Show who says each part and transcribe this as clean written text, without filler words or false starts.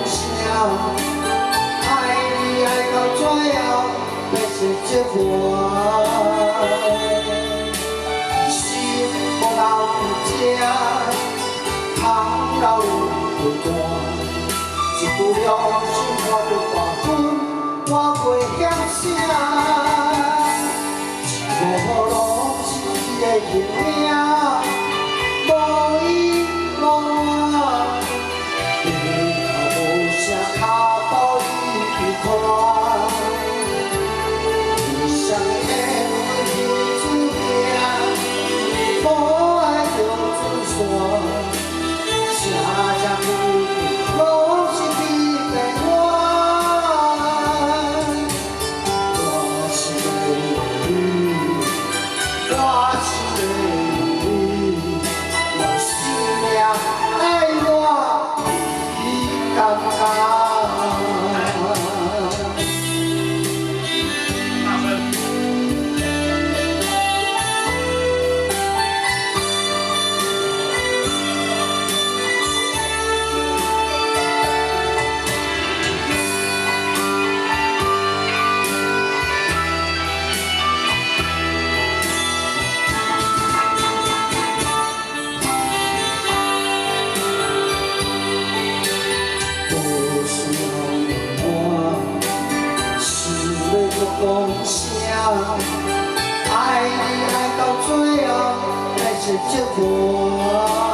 Speaker 1: 声，爱你爱到最后，要是结婚。心无留伫这，空留有孤单。一句用心看着大分，我袂嫌啥。一无路是的形命，无依无赖。 卡步伊看，理想的彼此命，无爱就自散。啥才有拢是你陪我，我是为你，我是为你，用生命爱我，你感觉？ 讲声，爱你爱到最后，还是结婚。